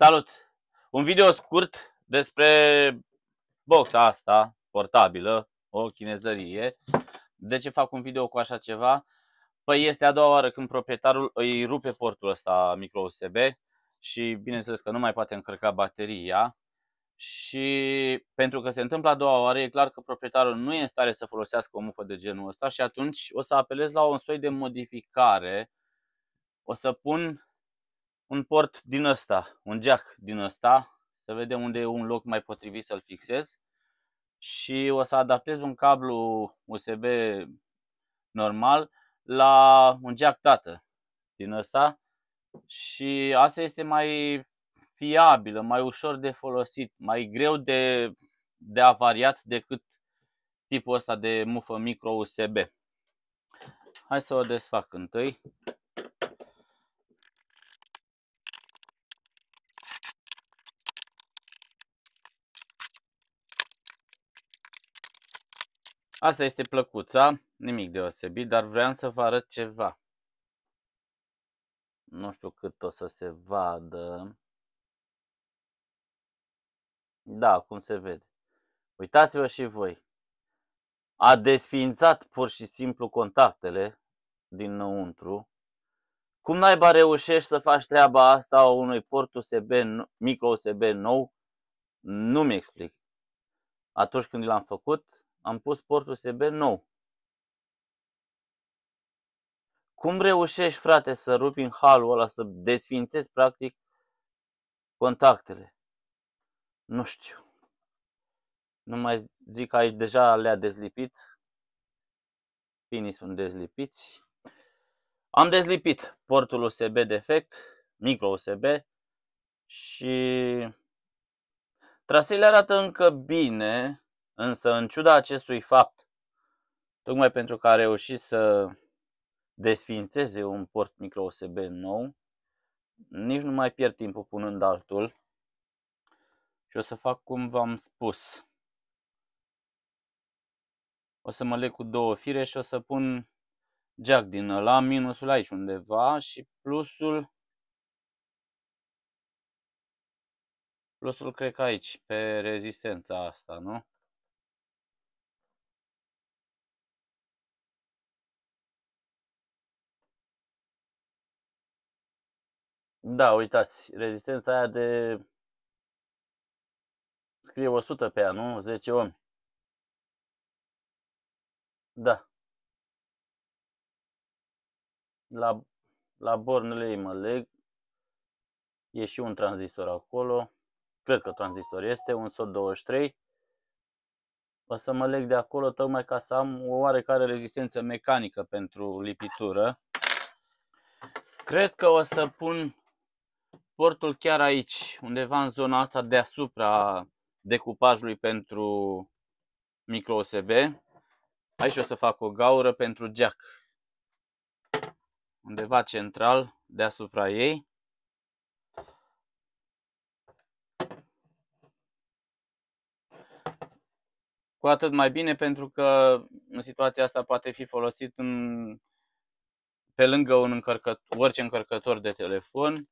Salut! Un video scurt despre boxa asta portabilă, o chinezărie. De ce fac un video cu așa ceva? Păi este a doua oară când proprietarul îi rupe portul ăsta micro USB și bineînțeles că nu mai poate încărca bateria. Și pentru că se întâmplă a doua oară, e clar că proprietarul nu e în stare să folosească o mufă de genul ăsta și atunci o să apelez la un soi de modificare. O să pun un port din ăsta, un jack din ăsta, să vedem unde e un loc mai potrivit să-l fixez și o să adaptez un cablu USB normal la un jack dată din ăsta și asta este mai fiabilă, mai ușor de folosit, mai greu de avariat decât tipul ăsta de mufă micro USB. Hai să o desfac întâi. Asta este plăcuța, nimic deosebit, dar vreau să vă arăt ceva. Nu știu cât o să se vadă. Da, cum se vede. Uitați-vă și voi. A desființat pur și simplu contactele dinăuntru. Cum naiba reușești să faci treaba asta unui port USB, micro USB nou? Nu-mi explic. Atunci când l-am făcut, am pus port USB nou. Cum reușești, frate, să rupi în halul ăla, să desființezi practic contactele? Nu știu. Nu mai zic că aici deja le-a dezlipit. Pinii sunt dezlipiți. Am dezlipit portul USB defect, micro USB, și traseele arată încă bine, însă în ciuda acestui fapt, tocmai pentru că a reușit să desființeze un port micro USB nou, nici nu mai pierd timpul punând altul și o să fac cum v-am spus. O să mă leg cu două fire și o să pun jack din ăla, minusul aici undeva și plusul cred că aici, pe rezistența asta, nu? Da, uitați, rezistența aia scrie 100 pe ea, nu? 10 ohmi. Da. La bornele ei mă leg. E și un tranzistor acolo. Cred că tranzistor este, un SOT23. O să mă leg de acolo tocmai ca să am o oarecare rezistență mecanică pentru lipitură. Cred că o să pun portul chiar aici, undeva în zona asta deasupra decupajului pentru micro USB. Aici o să fac o gaură pentru jack, undeva central deasupra ei. Cu atât mai bine, pentru că în situația asta poate fi folosit pe lângă orice încărcător de telefon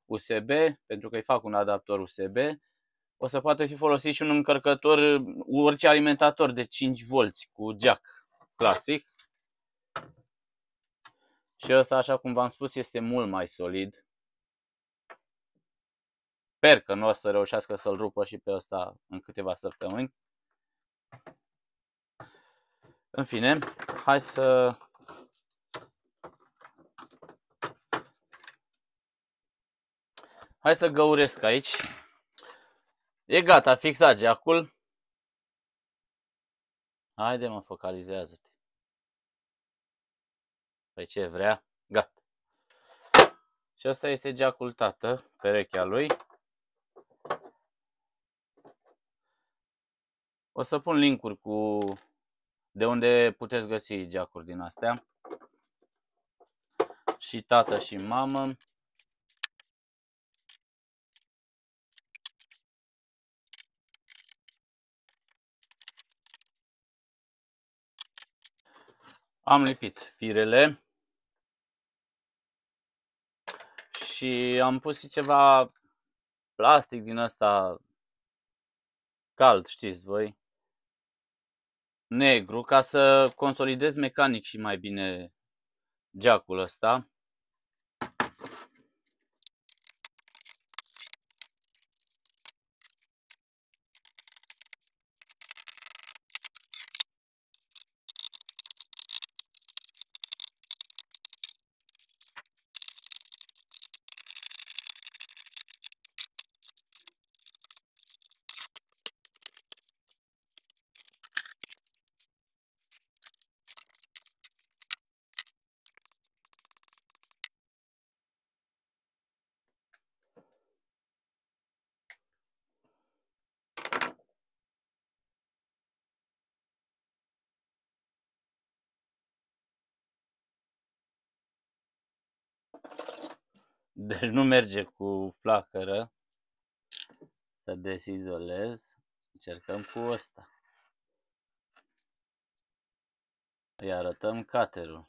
USB, pentru că îi fac un adaptor USB. O să poate fi folosit și un încărcător, orice alimentator de 5V cu jack clasic. Și ăsta, așa cum v-am spus, este mult mai solid. Sper că nu o să reușească să-l rupă și pe ăsta în câteva săptămâni. În fine, hai să găuresc aici. E gata, fixat jack-ul. Haide mă, focalizează-te. Păi ce vrea? Gata. Și asta este jack-ul tată, perechea lui. O să pun link-uri de unde puteți găsi jack-uri din astea. Și tată și mamă. Am lipit firele. Și am pus și ceva plastic din ăsta cald, știți voi, negru, ca să consolidez mecanic și mai bine jack-ul ăsta. Deci nu merge cu flacără să dezizolez. Încercăm cu ăsta. Îi arătăm cutter-ul.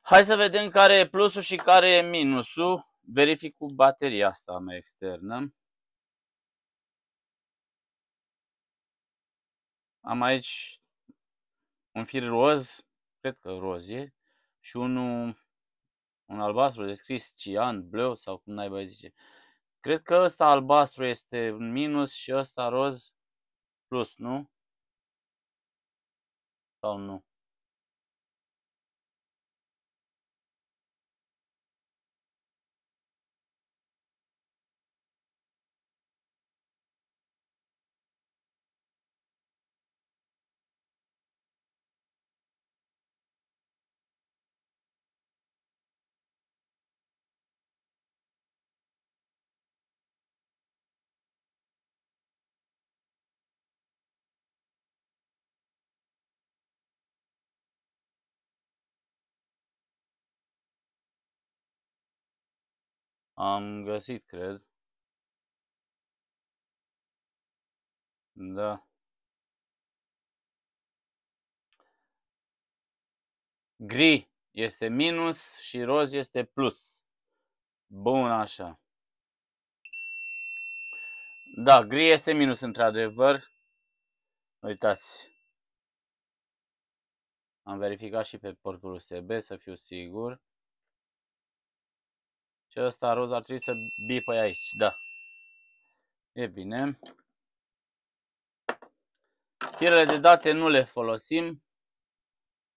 Hai să vedem care e plusul și care e minusul. Verific cu bateria asta mea externă. Am aici un fir roz, cred că roz e, și un albastru descris cian, bleu sau cum naiba zice. Cred că ăsta albastru este un minus și ăsta roz plus, nu? Sau nu? Am găsit, cred. Da. Gri este minus și roz este plus. Bun, așa. Da, gri este minus într-adevăr. Uitați. Am verificat și pe portul USB să fiu sigur. Și ăsta roz ar trebui să bipă aici, da. E bine. Firele de date nu le folosim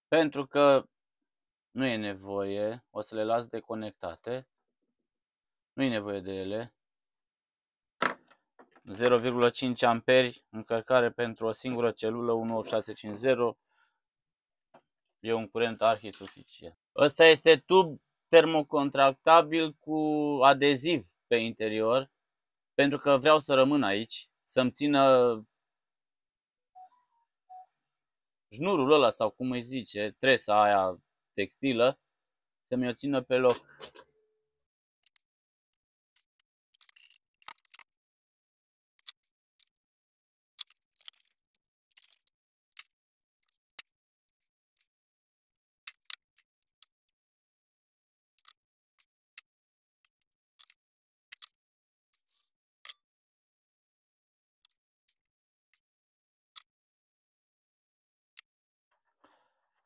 pentru că nu e nevoie. O să le las deconectate. Nu e nevoie de ele. 0,5 amperi încărcare pentru o singură celulă 18650. E un curent arhi suficient. Ăsta este tub termocontractabil cu adeziv pe interior, pentru că vreau să rămân aici, să-mi țină șnurul ăla sau cum îi zice, tresa aia textilă, să-mi o țină pe loc.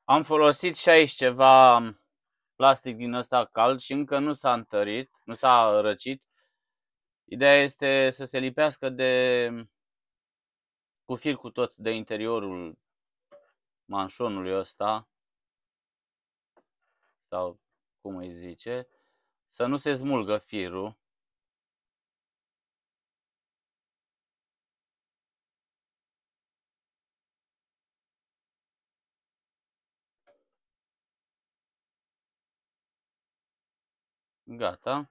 Am folosit și aici ceva plastic din ăsta cald și încă nu s-a întărit, nu s-a răcit. Ideea este să se lipească cu fir cu tot de interiorul manșonului ăsta, sau cum îi zice, să nu se smulgă firul. Gata.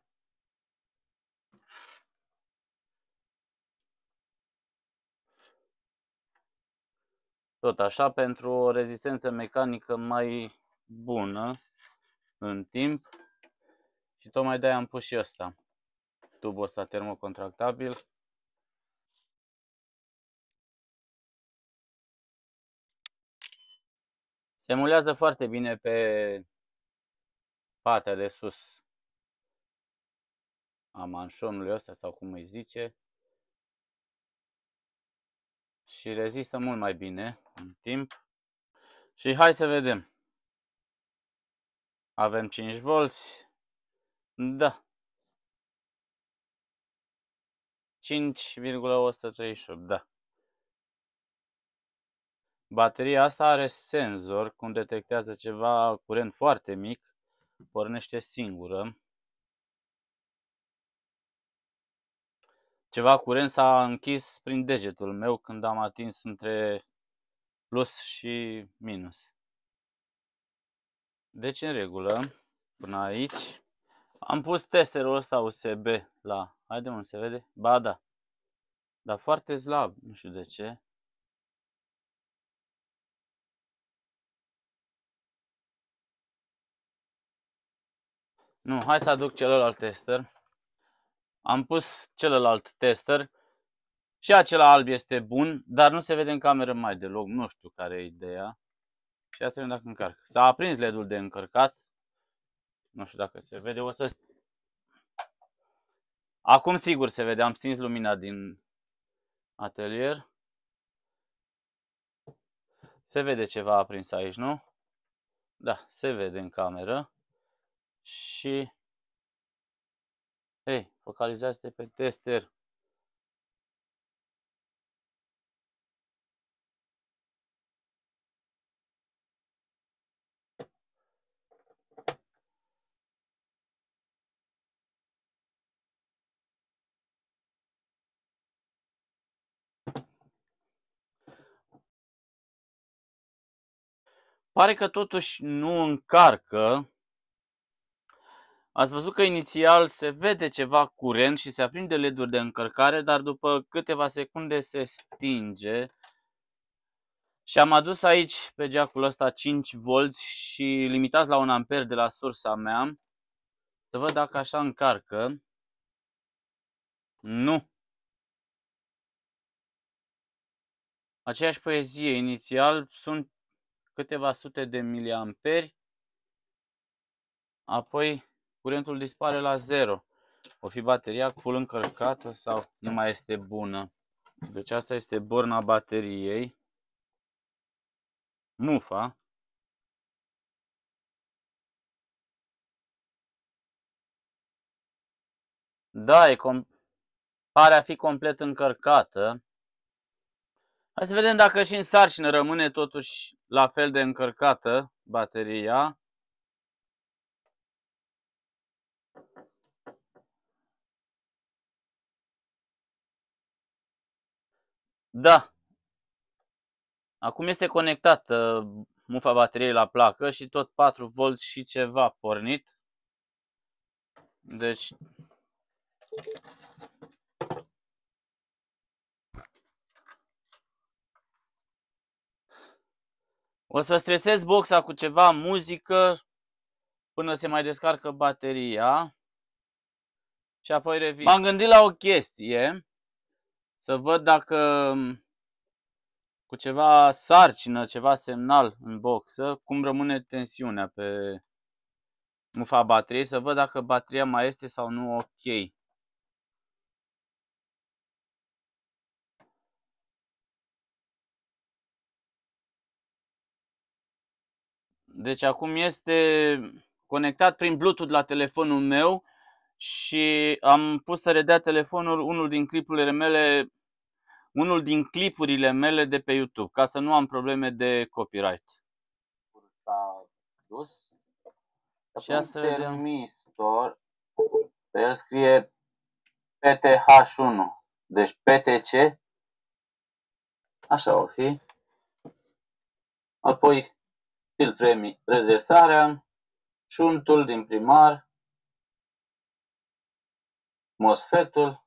Tot așa, pentru o rezistență mecanică mai bună în timp. Și tocmai de-aia am pus și ăsta, tubul ăsta termocontractabil. Se emulează foarte bine pe partea de sus a manșonului ăsta sau cum îi zice. Și rezistă mult mai bine în timp. Și hai să vedem. Avem 5V. Da. 5,138, da. Bateria asta are senzor, cum detectează ceva curent foarte mic, pornește singură. Ceva curent s-a închis prin degetul meu când am atins între plus și minus. Deci în regulă, până aici. Am pus testerul ăsta USB la... Haide mă, se vede? Ba da. Dar foarte slab, nu știu de ce. Nu, hai să aduc celălalt tester. Am pus celălalt tester. Și acela alb este bun, dar nu se vede în cameră mai deloc. Nu știu care e ideea. Și ia să vedem dacă încarcă. S-a aprins LED-ul de încărcat. Nu știu dacă se vede. O să... Acum sigur se vede. Am stins lumina din atelier. Se vede ceva aprins aici, nu? Da, se vede în cameră. Și... Hei, focalizează-te pe tester. Pare că totuși nu încarcă. Ați văzut că inițial se vede ceva curent și se aprinde LED-ul de încărcare, dar după câteva secunde se stinge. Și am adus aici pe jack-ul ăsta 5V și limitați la 1 ampere de la sursa mea. Să văd dacă așa încarcă. Nu. Aceeași poezie. Inițial sunt câteva sute de miliamperi. Apoi curentul dispare la 0. O fi bateria full încărcată sau nu mai este bună. Deci asta este borna bateriei. Mufa. Da, pare a fi complet încărcată. Hai să vedem dacă și în sarcină rămâne totuși la fel de încărcată bateria. Da. Acum este conectată mufa bateriei la placă și tot 4V și ceva pornit. Deci o să stresez boxa cu ceva muzică până se mai descarcă bateria. Și apoi revin. M-am gândit la o chestie. Să văd dacă cu ceva sarcină, ceva semnal în boxă, cum rămâne tensiunea pe mufa bateriei, să văd dacă bateria mai este sau nu ok. Deci acum este conectat prin Bluetooth la telefonul meu și am pus să redea telefonul unul din clipurile mele de pe YouTube, ca să nu am probleme de copyright. S-a dus. Și ia să vedem. Termistor, pe el scrie PTH1, deci PTC, așa o fi. Apoi filtre redresarea, șuntul din primar, MOSFET-ul,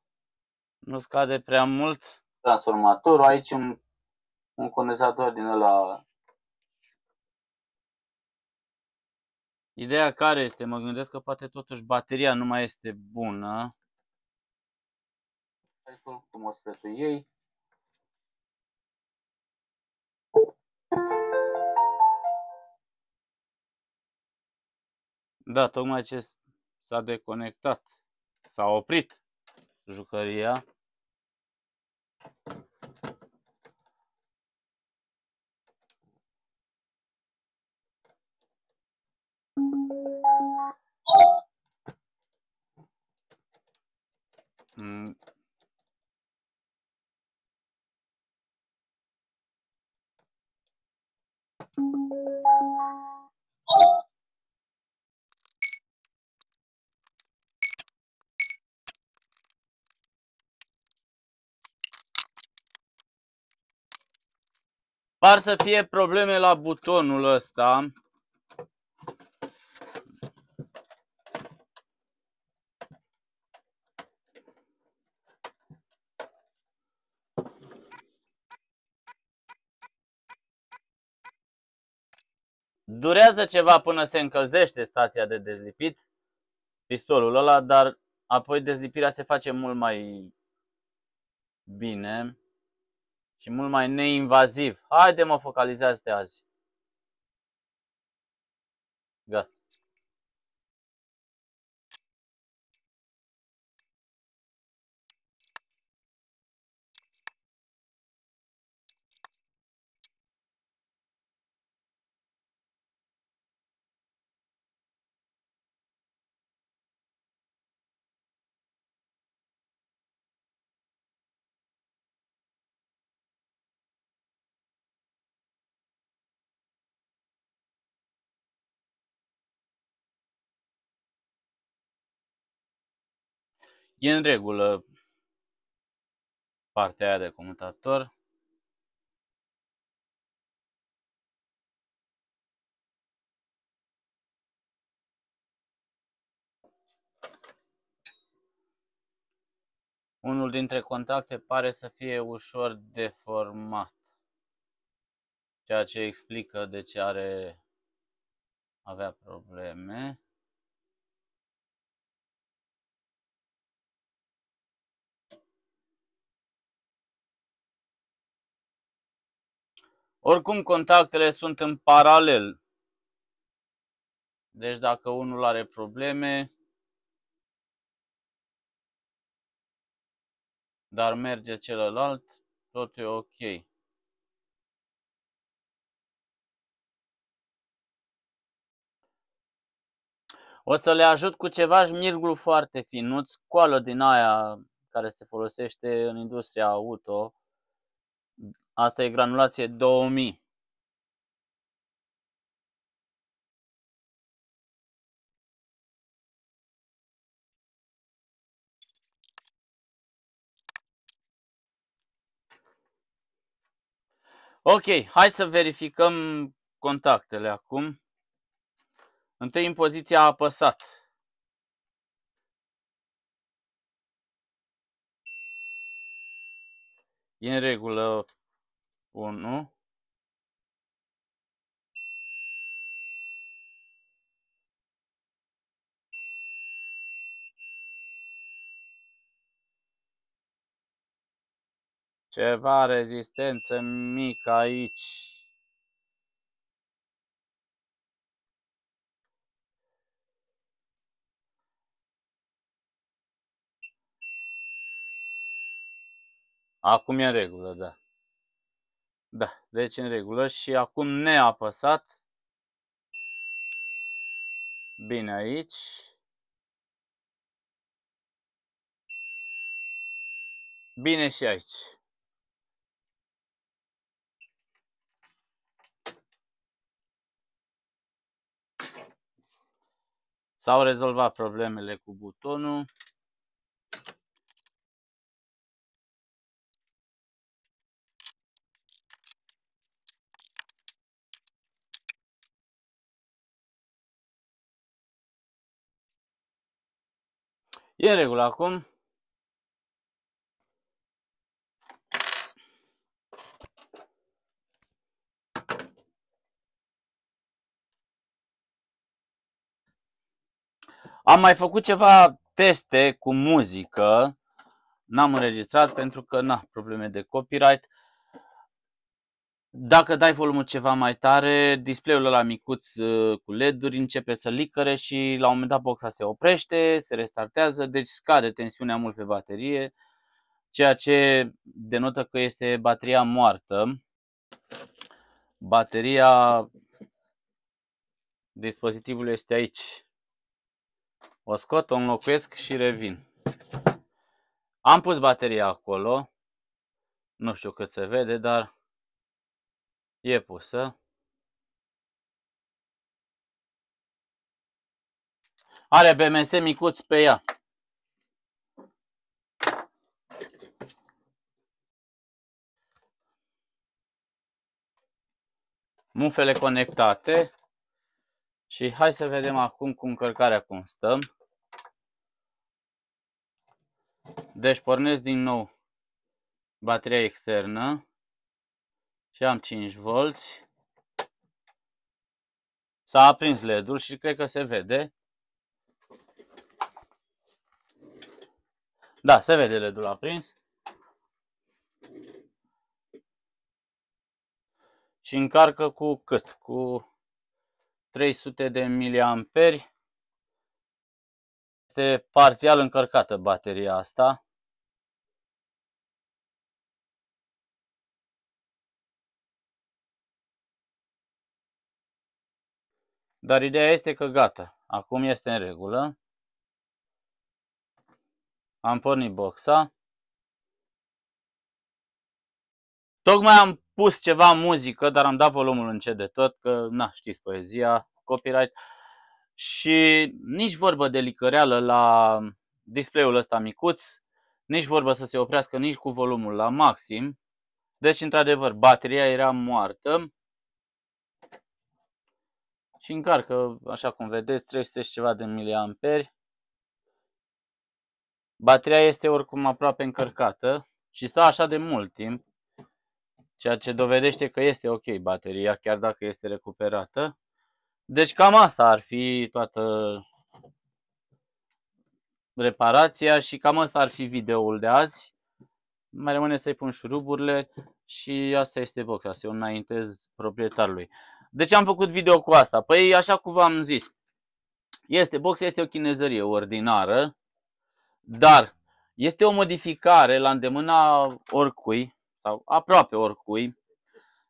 nu scade prea mult, transformatorul, aici un condensator din ăla. Ideea care este? Mă gândesc că poate totuși bateria nu mai este bună. Cu MOSFET-ul ei. Da, tocmai ce s-a deconectat. S-a oprit jucăria. Par să fie probleme la butonul ăsta. Durează ceva până se încălzește stația de dezlipit, pistolul ăla, dar apoi dezlipirea se face mult mai bine și mult mai neinvaziv. Haide mă, focalizează-te azi. Gata. E în regulă partea aia de comutator. Unul dintre contacte pare să fie ușor deformat, ceea ce explică de ce avea probleme. Oricum, contactele sunt în paralel. Deci dacă unul are probleme, dar merge celălalt, tot e ok. O să le ajut cu ceva șmirglu foarte finuț, coală din aia care se folosește în industria auto. Asta e granulație 2000. Ok, hai să verificăm contactele acum. Întâi în poziția apăsat. E în regulă 1. Ceva rezistență mică aici. Acum e în regulă, da. Da, deci în regulă și acum neapăsat. Bine aici. Bine și aici. S-au rezolvat problemele cu butonul. E în regulă acum. Am mai făcut ceva teste cu muzică. N-am înregistrat pentru că probleme de copyright. Dacă dai volumul ceva mai tare, display-ul ăla micuț cu LED-uri începe să licăre și la un moment dat boxa se oprește, se restartează, deci scade tensiunea mult pe baterie, ceea ce denotă că este bateria moartă. Bateria dispozitivului este aici. O scot, o înlocuiesc și revin. Am pus bateria acolo, nu știu cât se vede, dar e pusă. Are BMS micuț pe ea. Mufele conectate. Și hai să vedem acum cu încărcarea cum stăm. Deci pornesc din nou bateria externă și am 5V. S-a aprins LED-ul și cred că se vede. Da, se vede LED-ul aprins. Și încarcă cu cât? Cu 300 de miliamperi. Este parțial încărcată bateria asta. Dar ideea este că gata, acum este în regulă. Am pornit boxa. Tocmai am pus ceva muzică, dar am dat volumul încet de tot, că, na, știți poezia, copyright. Și nici vorbă de licăreală la display-ul ăsta micuț, nici vorbă să se oprească nici cu volumul la maxim. Deci, într-adevăr, bateria era moartă. Și încarcă, așa cum vedeți, 300 și ceva de miliamperi. Bateria este oricum aproape încărcată și stă așa de mult timp, ceea ce dovedește că este ok bateria, chiar dacă este recuperată. Deci cam asta ar fi toată reparația și cam asta ar fi videoul de azi. Mai rămâne să-i pun șuruburile și asta este boxa, să o înaintez proprietarului. De ce am făcut video cu asta? Păi așa cum v-am zis, boxa este o chinezărie ordinară, dar este o modificare la îndemâna oricui sau aproape oricui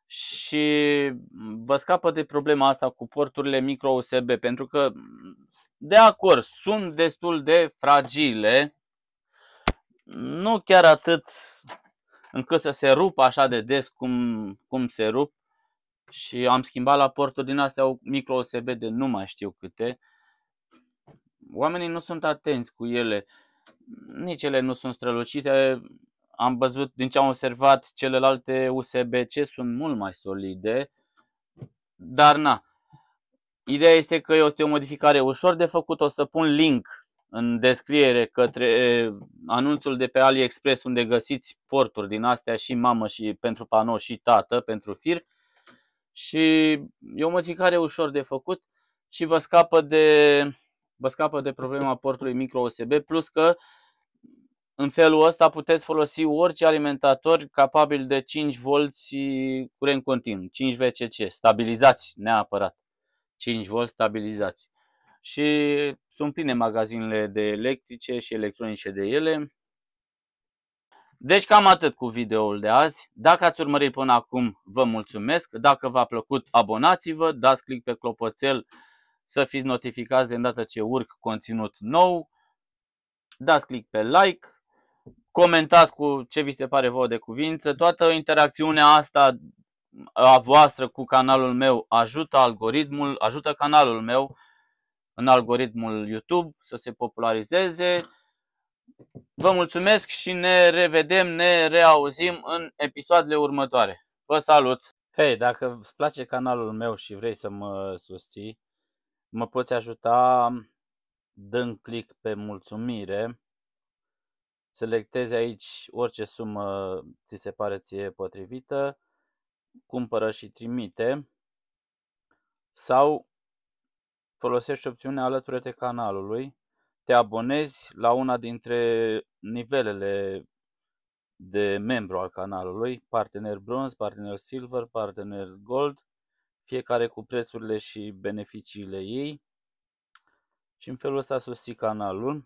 și vă scapă de problema asta cu porturile micro USB, pentru că, de acord, sunt destul de fragile, nu chiar atât încât să se rupă așa de des cum se rup, și am schimbat la porturi din astea micro USB de nu mai știu câte. Oamenii nu sunt atenți cu ele, nici ele nu sunt strălucite. Am văzut, din ce am observat, celelalte USB-C sunt mult mai solide, dar na. Ideea este că este o modificare ușor de făcut. O să pun link în descriere către anunțul de pe AliExpress, unde găsiți porturi din astea, și mamă, și pentru panou, și tată, pentru fir. Și e o modificare ușor de făcut și vă scapă de problema portului micro USB, plus că în felul ăsta puteți folosi orice alimentator capabil de 5V curent continuu, 5 VCC, stabilizați neapărat, 5V stabilizați. Și sunt pline magazinele de electrice și electronice de ele. Deci cam atât cu videoul de azi. Dacă ați urmărit până acum, vă mulțumesc. Dacă v-a plăcut, abonați-vă, dați click pe clopoțel să fiți notificați de îndată ce urc conținut nou. Dați click pe like, comentați cu ce vi se pare vouă de cuvință. Toată interacțiunea asta a voastră cu canalul meu ajută canalul meu în algoritmul YouTube să se popularizeze. Vă mulțumesc și ne revedem, ne reauzim în episoadele următoare. Vă salut! Hei, dacă îți place canalul meu și vrei să mă susții, mă poți ajuta dând click pe mulțumire. Selectezi aici orice sumă ți se pare ție potrivită, cumpără și trimite, sau folosești opțiunea alătură-te canalului, te abonezi la una dintre nivelele de membru al canalului, partener bronz, partener silver, partener gold, fiecare cu prețurile și beneficiile ei. Și în felul ăsta susții canalul.